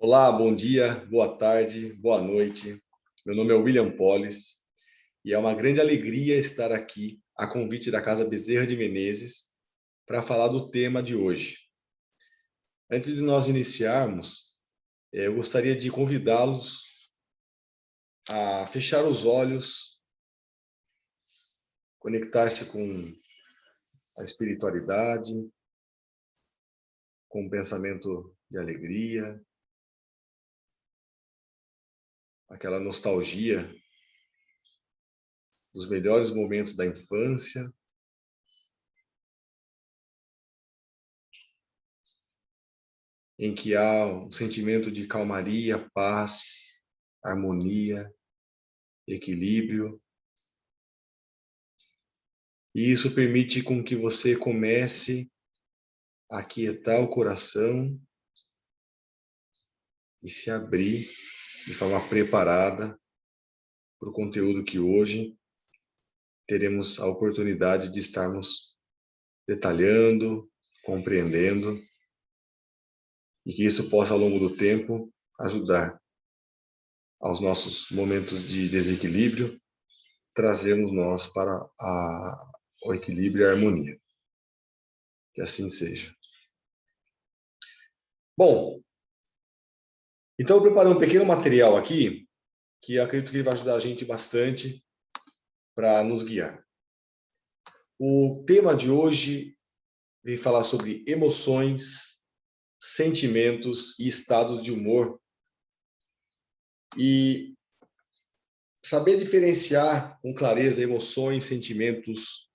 Olá, bom dia, boa tarde, boa noite. Meu nome é William Polis e é uma grande alegria estar aqui a convite da Casa Bezerra de Menezes para falar do tema de hoje. Antes de nós iniciarmos, eu gostaria de convidá-los a fechar os olhos, conectar-se com a espiritualidade, com um pensamento de alegria, aquela nostalgia dos melhores momentos da infância, em que há um sentimento de calmaria, paz, harmonia, equilíbrio. E isso permite com que você comece a aquietar o coração e se abrir de forma preparada para o conteúdo que hoje teremos a oportunidade de estarmos detalhando, compreendendo, e que isso possa, ao longo do tempo, ajudar aos nossos momentos de desequilíbrio, trazermos nós para o equilíbrio e a harmonia. Que assim seja. Bom, então eu preparei um pequeno material aqui, que eu acredito que ele vai ajudar a gente bastante para nos guiar. O tema de hoje vem falar sobre emoções, sentimentos e estados de humor. E saber diferenciar com clareza emoções, sentimentos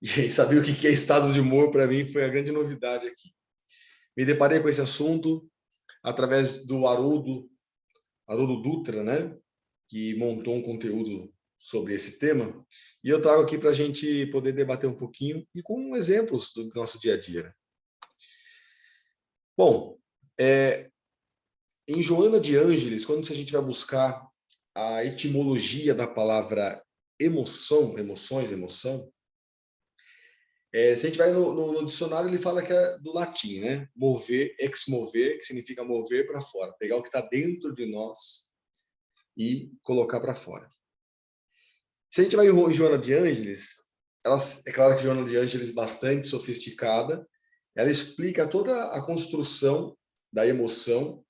e saber o que é estado de humor, para mim, foi a grande novidade aqui. Me deparei com esse assunto através do Haroldo Dutra, né? Que montou um conteúdo sobre esse tema, e eu trago aqui para a gente poder debater um pouquinho e com exemplos do nosso dia a dia. Né? Bom, em Joana de Ângeles, quando a gente vai buscar a etimologia da palavra emoção, emoções, emoção, se a gente vai no dicionário, ele fala que é do latim, né? Mover, ex mover, que significa mover para fora, pegar o que está dentro de nós e colocar para fora. Se a gente vai em Joana de Ângeles, é claro que Joana de Ângeles, bastante sofisticada, ela explica toda a construção da emoção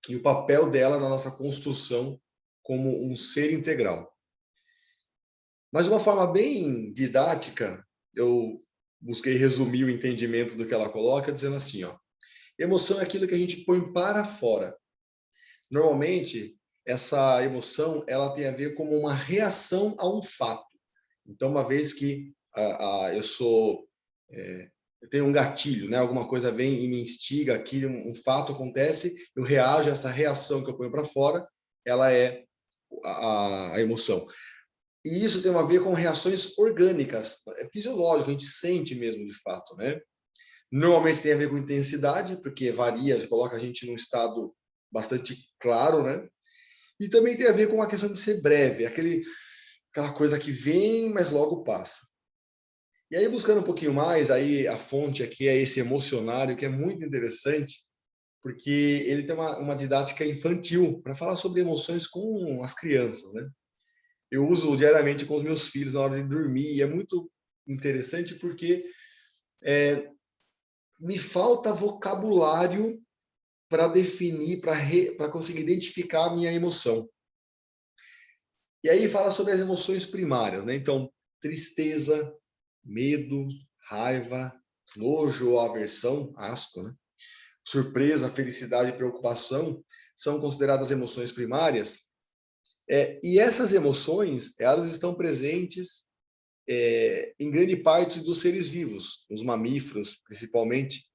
e o papel dela na nossa construção como um ser integral. Mas de uma forma bem didática, eu busquei resumir o entendimento do que ela coloca, dizendo assim, ó, emoção é aquilo que a gente põe para fora. Normalmente, essa emoção ela tem a ver com uma reação a um fato. Então, uma vez que eu tenho um gatilho, né? Alguma coisa vem e me instiga, aqui um fato acontece, eu reajo, essa reação que eu ponho para fora, ela é a emoção. E isso tem a ver com reações orgânicas, é fisiológico, a gente sente mesmo de fato, né? Normalmente tem a ver com intensidade, porque varia, coloca a gente num estado bastante claro, né? E também tem a ver com a questão de ser breve, aquela coisa que vem, mas logo passa. E aí, buscando um pouquinho mais, aí a fonte aqui é esse emocionário, que é muito interessante, porque ele tem uma didática infantil para falar sobre emoções com as crianças, né? Eu uso diariamente com os meus filhos na hora de dormir, e é muito interessante porque me falta vocabulário para definir, para conseguir identificar a minha emoção. E aí fala sobre as emoções primárias, né? Então, tristeza, medo, raiva, nojo ou aversão, asco, né? Surpresa, felicidade e preocupação são consideradas emoções primárias. E essas emoções, elas estão presentes em grande parte dos seres vivos, os mamíferos principalmente.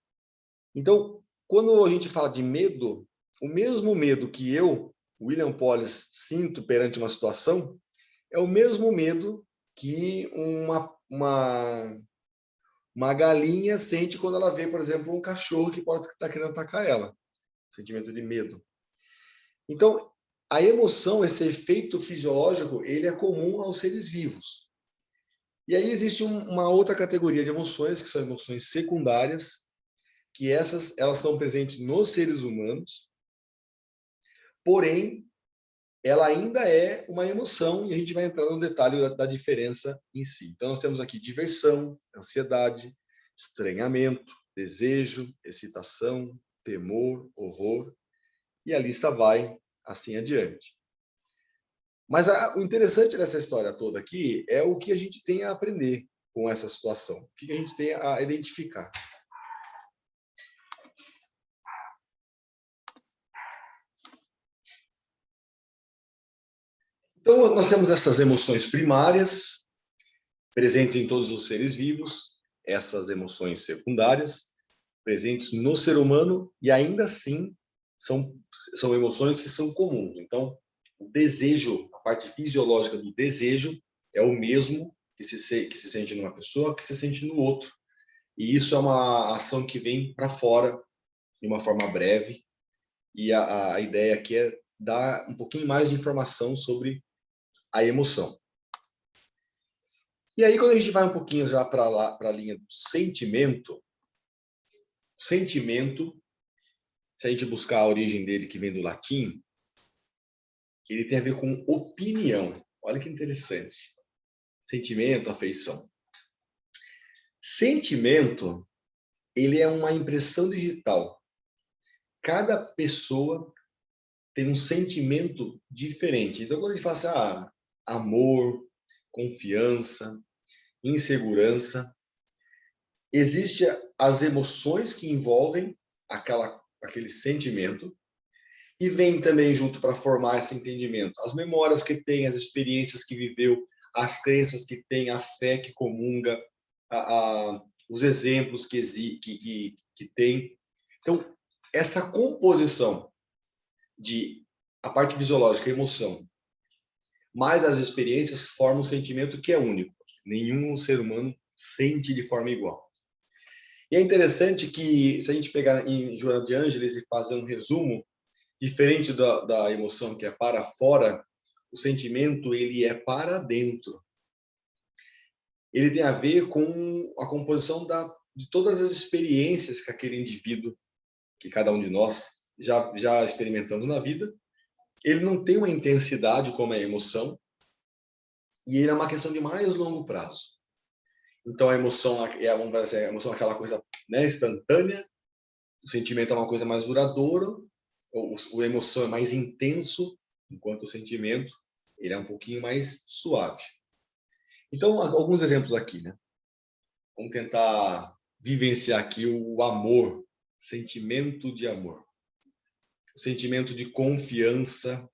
Então, quando a gente fala de medo, o mesmo medo que eu, William Polis, sinto perante uma situação, é o mesmo medo que uma galinha sente quando ela vê, por exemplo, um cachorro que pode estar querendo atacar ela. Sentimento de medo. Então, a emoção, esse efeito fisiológico, ele é comum aos seres vivos. E aí existe uma outra categoria de emoções, que são emoções secundárias, que elas estão presentes nos seres humanos, porém, ela ainda é uma emoção e a gente vai entrar no detalhe da diferença em si. Então, nós temos aqui diversão, ansiedade, estranhamento, desejo, excitação, temor, horror, e a lista vai assim adiante. Mas o interessante dessa história toda aqui é o que a gente tem a aprender com essa situação, o que a gente tem a identificar. Então, nós temos essas emoções primárias, presentes em todos os seres vivos, essas emoções secundárias, presentes no ser humano, e ainda assim são emoções que são comuns. Então, o desejo, a parte fisiológica do desejo, é o mesmo que se sente numa pessoa, que se sente no outro. E isso é uma ação que vem para fora, de uma forma breve, e a ideia aqui é dar um pouquinho mais de informação sobre a emoção. E aí, quando a gente vai um pouquinho já para a linha do sentimento, o sentimento, se a gente buscar a origem dele, que vem do latim, ele tem a ver com opinião. Olha que interessante. Sentimento, afeição. Sentimento, ele é uma impressão digital. Cada pessoa tem um sentimento diferente. Então, quando a gente fala assim, amor, confiança, insegurança, existem as emoções que envolvem aquele sentimento, e vem também junto para formar esse entendimento as memórias que tem, as experiências que viveu, as crenças que tem, a fé que comunga, os exemplos que tem. Então, essa composição de a parte fisiológica, a emoção, mais as experiências formam um sentimento que é único. Nenhum ser humano sente de forma igual. E é interessante que, se a gente pegar em Joana de Ângeles e fazer um resumo, diferente da emoção que é para fora, o sentimento ele é para dentro. Ele tem a ver com a composição de todas as experiências que aquele indivíduo, que cada um de nós já experimentamos na vida. Ele não tem uma intensidade como a emoção, e ele é uma questão de mais longo prazo. Então, a emoção vamos dizer, a emoção é aquela coisa, né, instantânea, o sentimento é uma coisa mais duradoura, a emoção é mais intenso, enquanto o sentimento ele é um pouquinho mais suave. Então, alguns exemplos aqui, né? Vamos tentar vivenciar aqui o amor, sentimento de amor, o sentimento de confiança,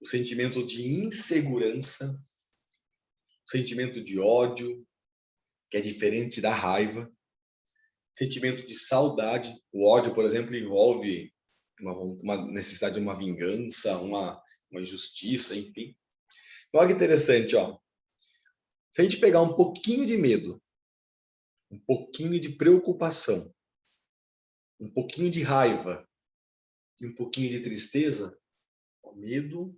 o sentimento de insegurança, o sentimento de ódio, que é diferente da raiva, sentimento de saudade. O ódio, por exemplo, envolve uma necessidade de uma vingança, uma injustiça, enfim. Olha que interessante, ó. Se a gente pegar um pouquinho de medo, um pouquinho de preocupação, um pouquinho de raiva e um pouquinho de tristeza, o medo,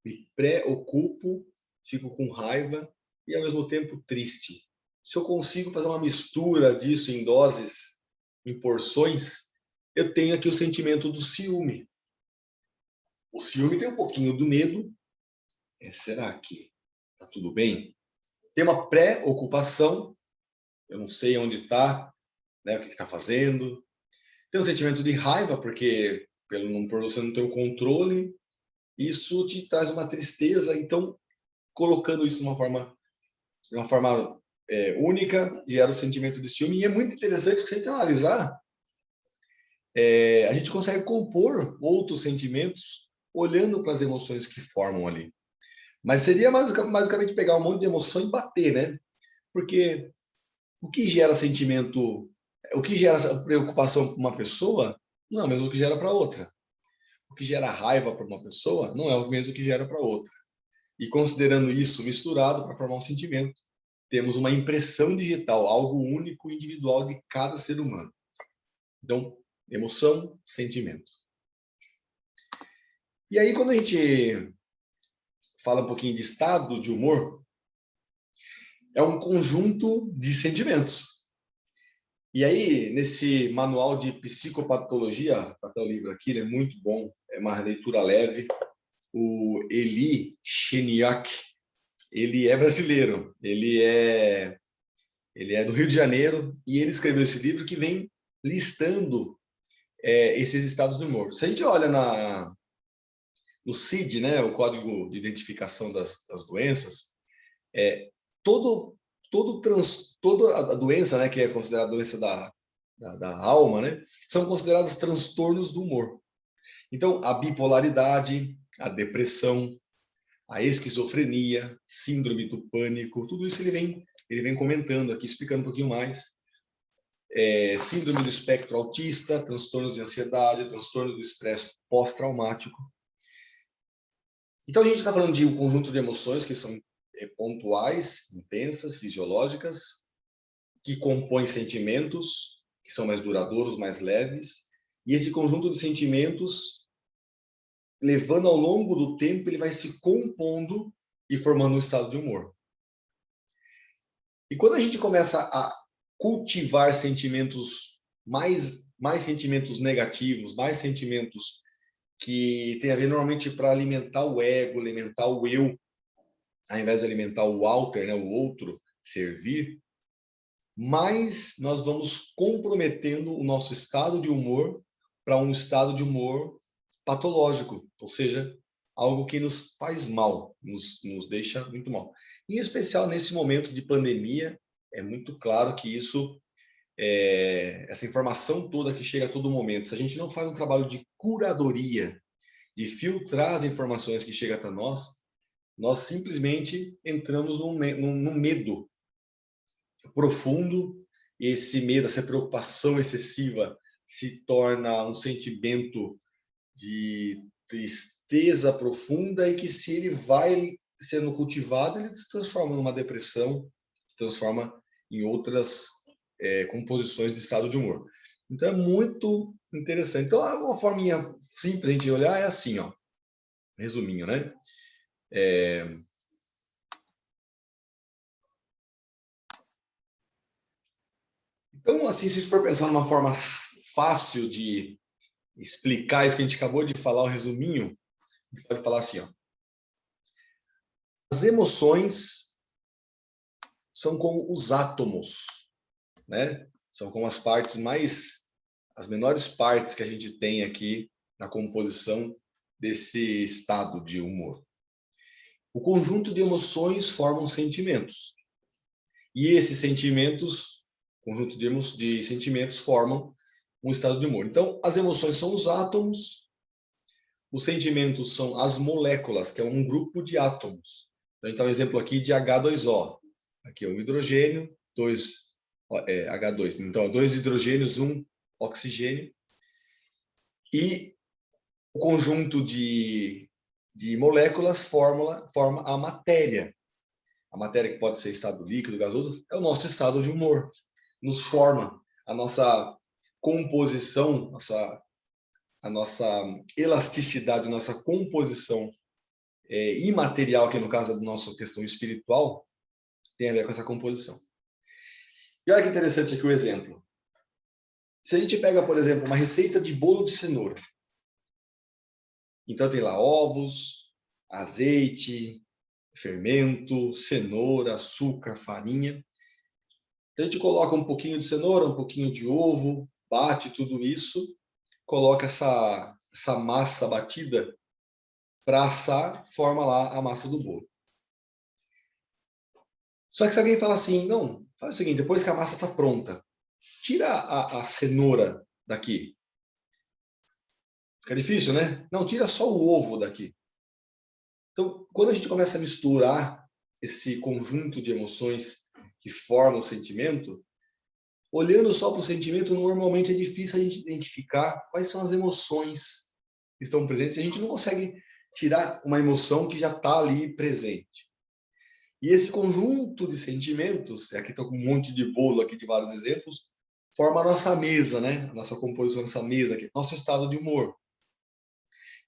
me preocupo, fico com raiva e ao mesmo tempo triste. Se eu consigo fazer uma mistura disso em doses, em porções, eu tenho aqui o sentimento do ciúme. O ciúme tem um pouquinho do medo. Será que tá tudo bem? Tem uma preocupação. Eu não sei onde está, né, o que está fazendo. Tem um sentimento de raiva, porque por você não ter o controle, isso te traz uma tristeza. Então, colocando isso de uma forma única, gera o sentimento de ciúme. E é muito interessante que, se a gente analisar, a gente consegue compor outros sentimentos olhando para as emoções que formam ali. Mas seria basicamente pegar um monte de emoção e bater, né? Porque o que gera sentimento, o que gera preocupação para uma pessoa não é o mesmo que gera para outra. O que gera raiva para uma pessoa não é o mesmo que gera para outra. E considerando isso misturado para formar um sentimento, temos uma impressão digital, algo único e individual de cada ser humano. Então, emoção, sentimento. E aí, quando a gente fala um pouquinho de estado de humor, é um conjunto de sentimentos. E aí, nesse manual de psicopatologia, até o livro aqui, ele é muito bom, é uma leitura leve. O Elie Cheniak, ele é brasileiro, ele é do Rio de Janeiro, e ele escreveu esse livro que vem listando esses estados do humor. Se a gente olha no CID, né, o Código de Identificação das Doenças, toda a doença, né, que é considerada doença da alma, né, são considerados transtornos do humor. Então, a bipolaridade, a depressão, a esquizofrenia, síndrome do pânico, tudo isso ele vem comentando aqui, explicando um pouquinho mais. Síndrome do espectro autista, transtornos de ansiedade, transtorno do estresse pós-traumático. Então, a gente está falando de um conjunto de emoções que são pontuais, intensas, fisiológicas, que compõem sentimentos, que são mais duradouros, mais leves, e esse conjunto de sentimentos, levando ao longo do tempo, ele vai se compondo e formando um estado de humor. E quando a gente começa a cultivar sentimentos, mais sentimentos negativos, mais sentimentos que tem a ver normalmente para alimentar o ego, alimentar o eu, ao invés de alimentar o alter, né, o outro, servir, mais nós vamos comprometendo o nosso estado de humor para um estado de humor patológico, ou seja, algo que nos faz mal, nos deixa muito mal. Em especial nesse momento de pandemia, é muito claro que isso, essa informação toda que chega a todo momento, se a gente não faz um trabalho de curadoria, de filtrar as informações que chegam até nós simplesmente entramos num medo profundo, e esse medo, essa preocupação excessiva se torna um sentimento de tristeza profunda, e que, se ele vai sendo cultivado, ele se transforma numa depressão, se transforma em outras composições de estado de humor. Então é muito interessante. Então, uma forminha simples a gente olhar é assim, ó, resuminho, né? Então, assim, se a gente for pensar numa forma fácil de explicar isso que a gente acabou de falar, o resuminho, a gente pode falar assim, ó. As emoções são como os átomos, né? São como as menores partes que a gente tem aqui na composição desse estado de humor. O conjunto de emoções formam sentimentos. E esses sentimentos, conjunto de sentimentos, formam um estado de humor. Então, as emoções são os átomos, os sentimentos são as moléculas, que é um grupo de átomos. Então, um exemplo aqui de H2O. Aqui é um hidrogênio, H2. Então, 2 hidrogênios, 1 oxigênio. E o conjunto de moléculas forma a matéria. A matéria, que pode ser estado líquido, gasoso, é o nosso estado de humor. Nos forma a nossa composição, a nossa elasticidade, a nossa composição imaterial, que no caso da nossa questão espiritual, tem a ver com essa composição. E olha que interessante aqui o exemplo. Se a gente pega, por exemplo, uma receita de bolo de cenoura, então tem lá ovos, azeite, fermento, cenoura, açúcar, farinha. Então a gente coloca um pouquinho de cenoura, um pouquinho de ovo, bate tudo isso, coloca essa massa batida para assar, forma lá a massa do bolo. Só que se alguém fala assim, não, faz o seguinte, depois que a massa está pronta, tira a cenoura daqui. Fica difícil, né? Não, tira só o ovo daqui. Então, quando a gente começa a misturar esse conjunto de emoções que formam o sentimento, olhando só para o sentimento, normalmente é difícil a gente identificar quais são as emoções que estão presentes. A gente não consegue tirar uma emoção que já está ali presente. E esse conjunto de sentimentos, aqui estou com um monte de bolo aqui de vários exemplos, forma a nossa mesa, né? A nossa composição dessa mesa aqui, nosso estado de humor,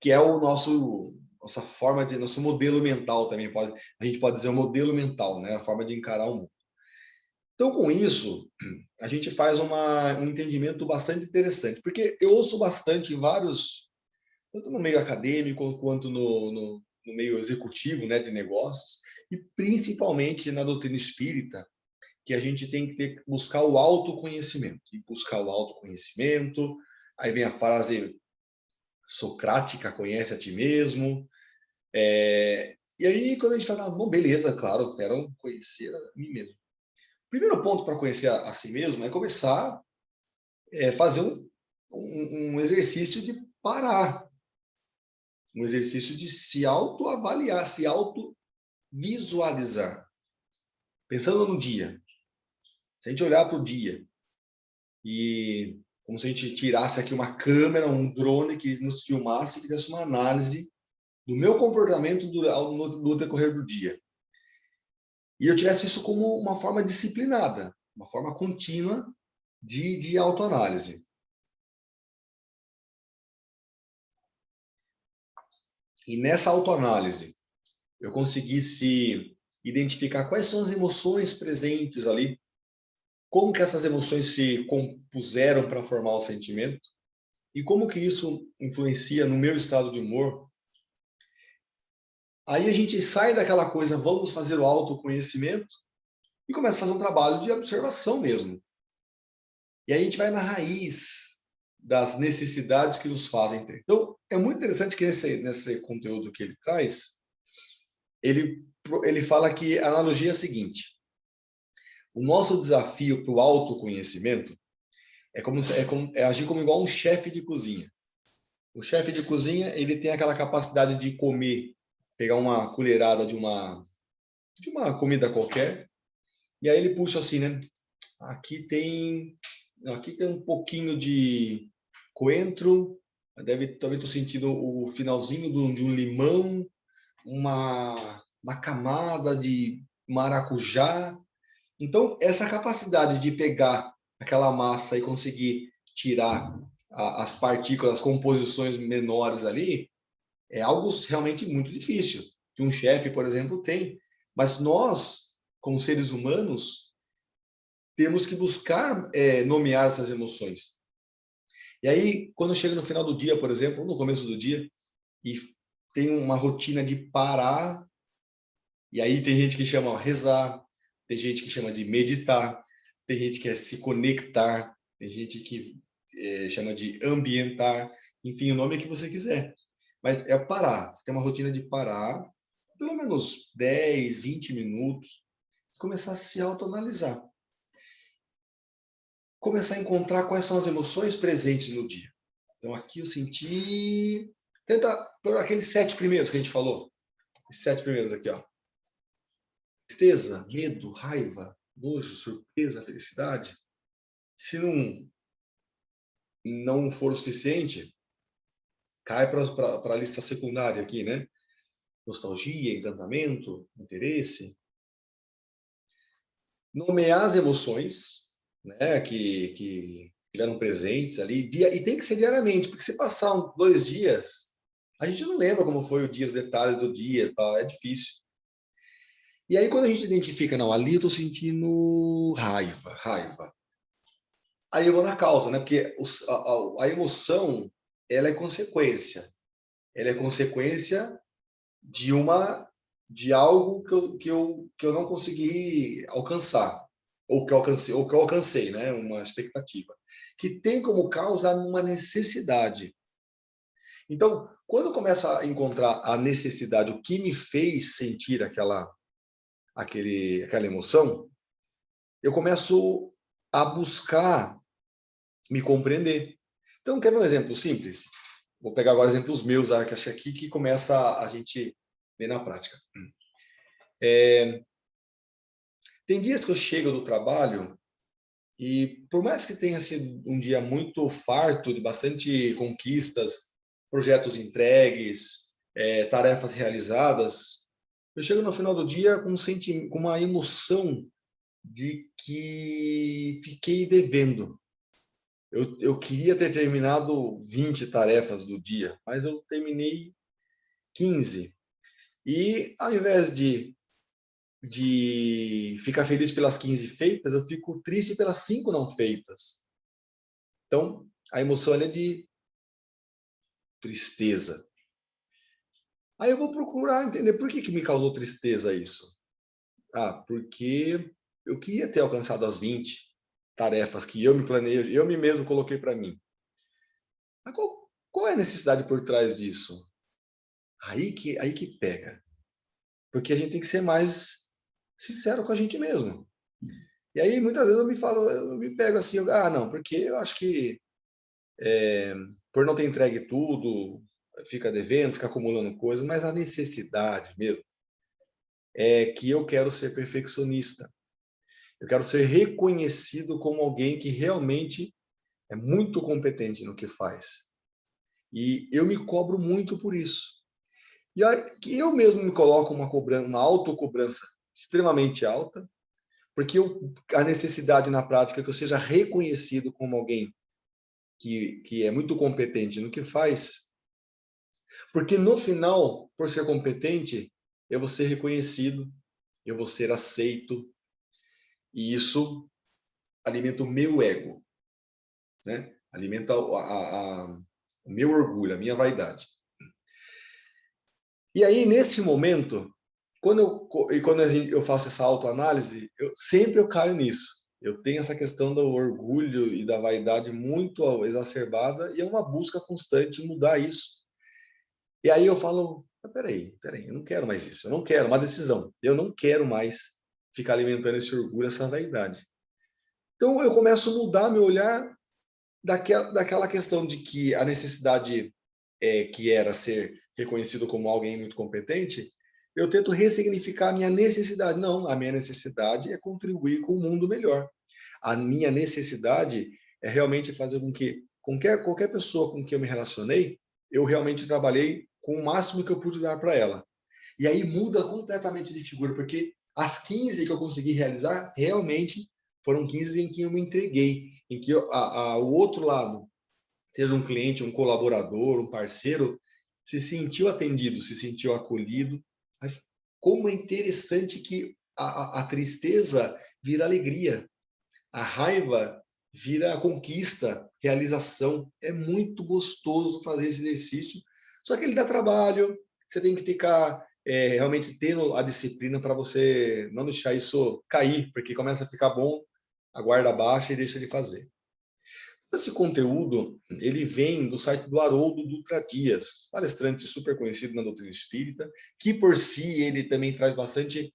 que é o nossa forma de, nosso modelo mental também, a gente pode dizer o modelo mental, né? A forma de encarar o mundo. Então, com isso, a gente faz um entendimento bastante interessante, porque eu ouço bastante em vários tanto no meio acadêmico quanto no meio executivo, né, de negócios, e principalmente na doutrina espírita, que a gente tem que buscar o autoconhecimento. E buscar o autoconhecimento, aí vem a frase socrática, conhece a ti mesmo. E aí, quando a gente fala, bom, beleza, claro, eu quero conhecer a mim mesmo. O primeiro ponto para conhecer a si mesmo é começar a fazer um exercício de parar, um exercício de se autoavaliar, se autovisualizar. Pensando no dia, se a gente olhar para o dia e como se a gente tirasse aqui uma câmera, um drone que nos filmasse e fizesse uma análise do meu comportamento no decorrer do dia. E eu tivesse isso como uma forma disciplinada, uma forma contínua de autoanálise. E nessa autoanálise, eu conseguisse identificar quais são as emoções presentes ali, como que essas emoções se compuseram para formar o sentimento, e como que isso influencia no meu estado de humor. Aí a gente sai daquela coisa, vamos fazer o autoconhecimento, e começa a fazer um trabalho de observação mesmo. E aí a gente vai na raiz das necessidades que nos fazem ter. Então, é muito interessante que nesse conteúdo que ele traz, ele fala que a analogia é a seguinte: o nosso desafio para o autoconhecimento é agir como igual um chefe de cozinha. O chefe de cozinha, ele tem aquela capacidade de comer, pegar uma colherada de uma comida qualquer, e aí ele puxa assim, né? Aqui tem um pouquinho de coentro, também estou sentindo o finalzinho de um limão, uma camada de maracujá. Então, essa capacidade de pegar aquela massa e conseguir tirar as partículas, as composições menores ali, é algo realmente muito difícil, que um chefe, por exemplo, tem. Mas nós, como seres humanos, temos que buscar nomear essas emoções. E aí, quando chega no final do dia, por exemplo, ou no começo do dia, e tem uma rotina de parar, e aí tem gente que chama rezar, tem gente que chama de meditar, tem gente que quer se conectar, tem gente que chama de ambientar, enfim, o nome que você quiser. Mas é parar, você tem uma rotina de parar, pelo menos 10, 20 minutos, e começar a se autoanalisar. Começar a encontrar quais são as emoções presentes no dia. Então, aqui eu senti... Tenta por aqueles 7 primeiros que a gente falou. Os 7 primeiros aqui, ó. Tristeza, medo, raiva, nojo, surpresa, felicidade. Se não for o suficiente, cai para a lista secundária aqui, né? Nostalgia, encantamento, interesse. Nomear as emoções, né, que estiveram presentes ali, e tem que ser diariamente, porque se passar 2 dias, a gente não lembra como foi o dia, os detalhes do dia, tá? É difícil. E aí, quando a gente identifica, não, ali eu estou sentindo raiva. Aí eu vou na causa, né? Porque a emoção, ela é consequência. Ela é consequência de algo que eu não consegui alcançar, ou que eu alcancei, né? Uma expectativa. Que tem como causa uma necessidade. Então, quando eu começo a encontrar a necessidade, o que me fez sentir aquela emoção, eu começo a buscar me compreender. Então, quer ver um exemplo simples? Vou pegar agora exemplos meus, que acho aqui que começa a gente ver na prática. Tem dias que eu chego do trabalho e, por mais que tenha sido um dia muito farto, de bastante conquistas, projetos entregues, tarefas realizadas, eu chego no final do dia com uma emoção de que fiquei devendo. Eu queria ter terminado 20 tarefas do dia, mas eu terminei 15. E ao invés de ficar feliz pelas 15 feitas, eu fico triste pelas 5 não feitas. Então, a emoção é de tristeza. Aí eu vou procurar entender por que me causou tristeza isso. Porque eu queria ter alcançado as 20 tarefas que eu me planejei, eu me mesmo coloquei para mim. Mas qual é a necessidade por trás disso? Aí que pega. Porque a gente tem que ser mais sincero com a gente mesmo. E aí, muitas vezes eu me pego assim, não, porque eu acho que por não ter entregue tudo, fica devendo, fica acumulando coisas, mas a necessidade mesmo é que eu quero ser perfeccionista. Eu quero ser reconhecido como alguém que realmente é muito competente no que faz. E eu me cobro muito por isso. E eu mesmo me coloco uma autocobrança extremamente alta, porque a necessidade na prática é que eu seja reconhecido como alguém que é muito competente no que faz, porque no final, por ser competente, eu vou ser reconhecido, eu vou ser aceito, e isso alimenta o meu ego, né? Alimenta o meu orgulho, a minha vaidade. E aí, nesse momento, quando eu faço essa autoanálise, sempre eu caio nisso. Eu tenho essa questão do orgulho e da vaidade muito exacerbada e é uma busca constante de mudar isso. E aí eu falo, peraí, eu não quero mais isso, eu não quero, uma decisão. Eu não quero mais ficar alimentando esse orgulho, essa vaidade. Então eu começo a mudar meu olhar daquela questão de que a necessidade que era ser reconhecido como alguém muito competente, eu tento ressignificar a minha necessidade. Não, a minha necessidade é contribuir com um mundo melhor. A minha necessidade é realmente fazer com que qualquer pessoa com quem eu me relacionei, eu realmente trabalhei com o máximo que eu pude dar para ela. E aí muda completamente de figura, porque as 15 que eu consegui realizar, realmente foram 15 em que eu me entreguei, em que o outro lado, seja um cliente, um colaborador, um parceiro, se sentiu atendido, se sentiu acolhido. Como é interessante que a tristeza vira alegria, a raiva vira conquista, realização. É muito gostoso fazer esse exercício, só que ele dá trabalho, você tem que ficar realmente tendo a disciplina para você não deixar isso cair, porque começa a ficar bom, a guarda baixa e deixa de fazer. Esse conteúdo, ele vem do site do Haroldo Dutra Dias, palestrante super conhecido na doutrina espírita, que por si ele também traz bastante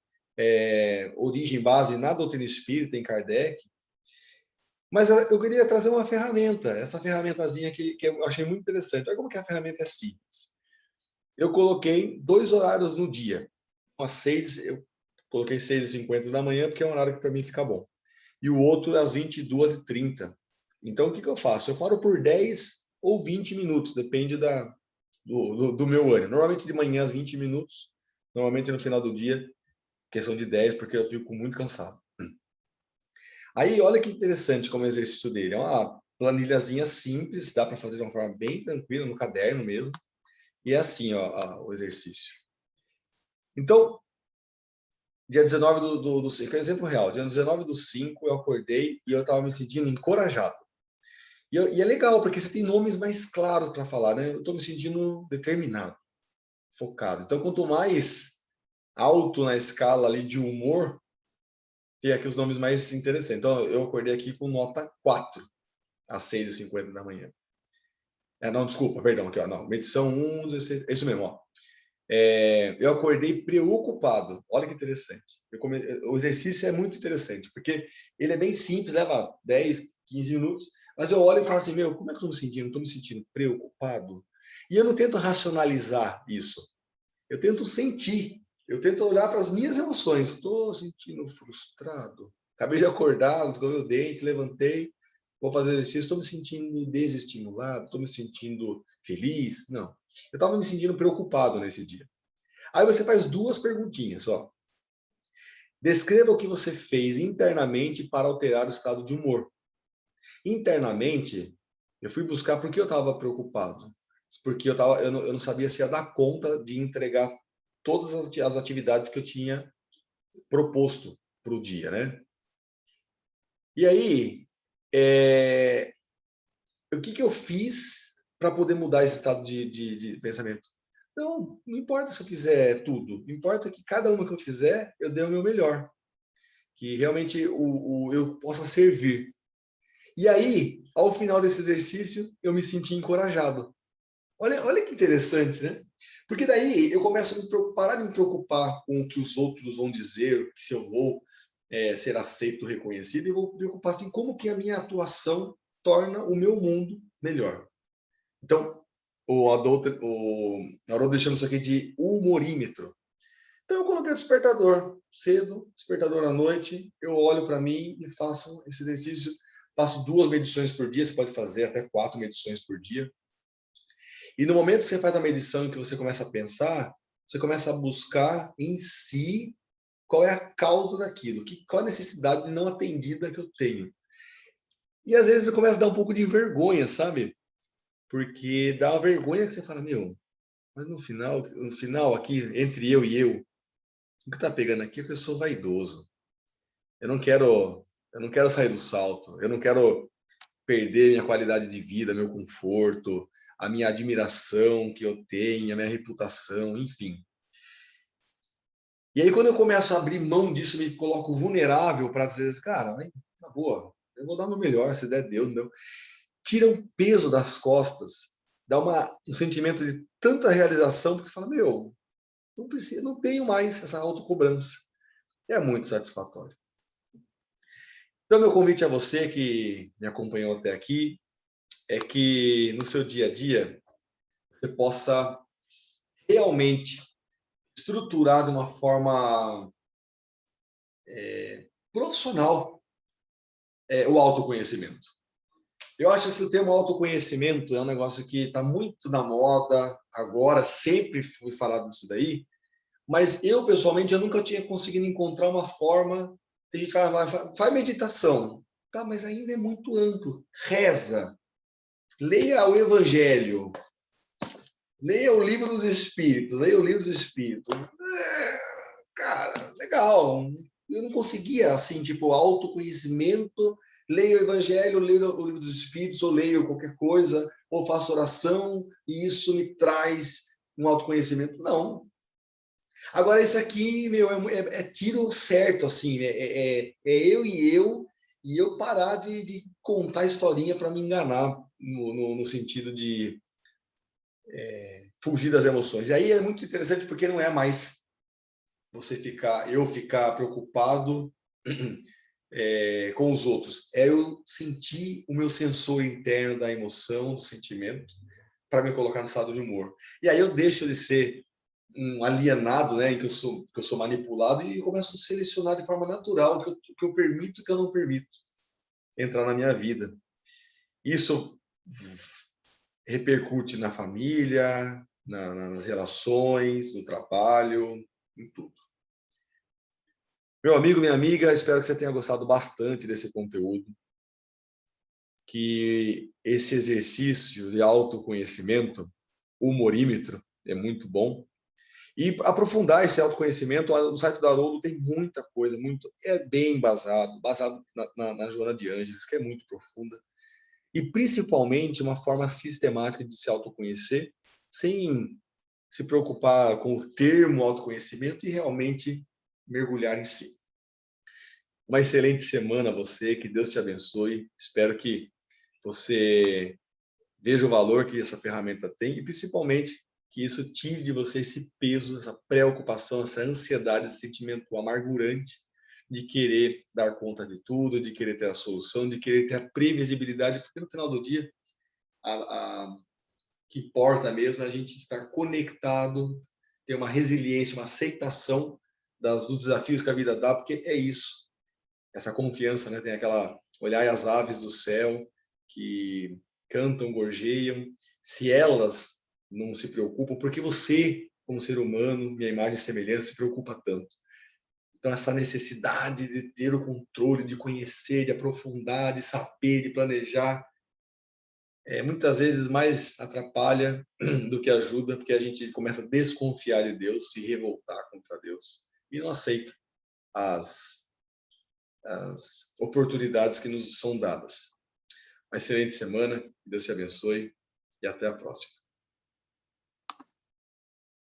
origem, base na doutrina espírita, em Kardec. Mas eu queria trazer uma ferramenta, essa ferramentazinha que eu achei muito interessante. Olha como que a ferramenta é simples. Eu coloquei 2 horários no dia. Eu coloquei 6h50 da manhã, porque é um horário que para mim fica bom. E o outro às 22h30. Então, o que eu faço? Eu paro por 10 ou 20 minutos, depende do meu ânimo. Normalmente de manhã, às 20 minutos. Normalmente no final do dia, questão de 10, porque eu fico muito cansado. Aí, olha que interessante como é o exercício dele. É uma planilhazinha simples, dá para fazer de uma forma bem tranquila, no caderno mesmo. E é assim, o exercício. Então, dia 19 do 5, é um exemplo real. Dia 19 do 5, eu acordei e eu estava me sentindo encorajado. E é legal, porque você tem nomes mais claros para falar, né? Eu estou me sentindo determinado, focado. Então, quanto mais alto na escala ali de humor, tem aqui os nomes mais interessantes. Então, eu acordei aqui com nota 4, às 6h50 da manhã. Não, desculpa, perdão, aqui, não. Medição 1, 16, é isso mesmo, ó. Eu acordei preocupado. Olha que interessante. O exercício é muito interessante, porque ele é bem simples, leva 10, 15 minutos, mas eu olho e falo assim, como é que eu estou me sentindo? Estou me sentindo preocupado? E eu não tento racionalizar isso. Eu tento sentir. Eu tento olhar para as minhas emoções. Estou sentindo frustrado. Acabei de acordar, escovei o dente, levantei, vou fazer exercício, estou me sentindo desestimulado, estou me sentindo feliz. Não. Eu estava me sentindo preocupado nesse dia. Aí você faz 2 perguntinhas, ó. Descreva o que você fez internamente para alterar o estado de humor. Internamente, eu fui buscar porque eu estava preocupado. Porque eu não sabia se ia dar conta de entregar todas as atividades que eu tinha proposto para o dia, né? E aí, o que eu fiz para poder mudar esse estado de pensamento? Não importa se eu fizer tudo. Importa que cada uma que eu fizer, eu dê o meu melhor. Que realmente eu possa servir. E aí, ao final desse exercício, eu me senti encorajado. Olha que interessante, né? Porque daí eu começo a parar de me preocupar com o que os outros vão dizer, se eu vou ser aceito, reconhecido, e vou me preocupar assim, como que a minha atuação torna o meu mundo melhor. Então, o Haroldo chama isso aqui de humorímetro. Então, eu coloquei o despertador cedo, despertador à noite, eu olho para mim e faço esse exercício. Faço 2 medições por dia, você pode fazer até 4 medições por dia. E no momento que você faz a medição e que você começa a pensar, você começa a buscar em si qual é a causa daquilo, qual a necessidade não atendida que eu tenho. E às vezes você começa a dar um pouco de vergonha, sabe? Porque dá uma vergonha que você fala, meu, mas no final aqui, entre eu e eu, o que está pegando aqui é que eu sou vaidoso. Eu não quero sair do salto, eu não quero perder minha qualidade de vida, meu conforto, a minha admiração que eu tenho, a minha reputação, enfim. E aí, quando eu começo a abrir mão disso, me coloco vulnerável para dizer, cara, na boa, eu vou dar o meu melhor, se der, deu, não deu. Tira um peso das costas, dá um sentimento de tanta realização, porque você fala, meu, não tenho mais essa autocobrança. É muito satisfatório. Então, meu convite a você que me acompanhou até aqui é que no seu dia a dia você possa realmente estruturar de uma forma profissional o autoconhecimento. Eu acho que o termo autoconhecimento é um negócio que está muito na moda agora, sempre fui falado disso daí, mas eu, pessoalmente, eu nunca tinha conseguido encontrar uma forma. Tem gente que fala, faz meditação. Tá, mas ainda é muito amplo. Reza. Leia o Evangelho. Leia o Livro dos Espíritos. Leia o Livro dos Espíritos. Cara, legal. Eu não conseguia, assim, tipo, autoconhecimento. Leio o Evangelho, leio o Livro dos Espíritos, ou leio qualquer coisa, ou faço oração, e isso me traz um autoconhecimento. Não. Agora, esse aqui, meu, é tiro certo, assim, eu e eu parar de contar historinha para me enganar, no sentido de fugir das emoções. E aí é muito interessante porque não é mais eu ficar preocupado com os outros, é eu sentir o meu sensor interno da emoção, do sentimento, para me colocar no estado de humor. E aí eu deixo de ser um alienado, né, em que eu sou manipulado e começo a selecionar de forma natural o que eu permito e o que eu não permito entrar na minha vida. Isso repercute na família, nas relações, no trabalho, em tudo. Meu amigo, minha amiga, espero que você tenha gostado bastante desse conteúdo, que esse exercício de autoconhecimento, humorímetro, é muito bom. E aprofundar esse autoconhecimento, no site do Haroldo tem muita coisa, é bem baseado na Joana de Ângeles, que é muito profunda, e principalmente uma forma sistemática de se autoconhecer, sem se preocupar com o termo autoconhecimento e realmente mergulhar em si. Uma excelente semana a você, que Deus te abençoe. Espero que você veja o valor que essa ferramenta tem e principalmente que isso tire de você esse peso, essa preocupação, essa ansiedade, esse sentimento amargurante de querer dar conta de tudo, de querer ter a solução, de querer ter a previsibilidade, porque no final do dia, o que importa mesmo é a gente estar conectado, ter uma resiliência, uma aceitação dos desafios que a vida dá, porque é isso, essa confiança, né? Tem aquela olhar as aves do céu que cantam, gorjeiam, se elas não se preocupam, porque você, como ser humano, minha imagem e semelhança, se preocupa tanto. Então, essa necessidade de ter o controle, de conhecer, de aprofundar, de saber, de planejar, muitas vezes mais atrapalha do que ajuda, porque a gente começa a desconfiar de Deus, se revoltar contra Deus, e não aceita as oportunidades que nos são dadas. Uma excelente semana, Deus te abençoe. e até a próxima.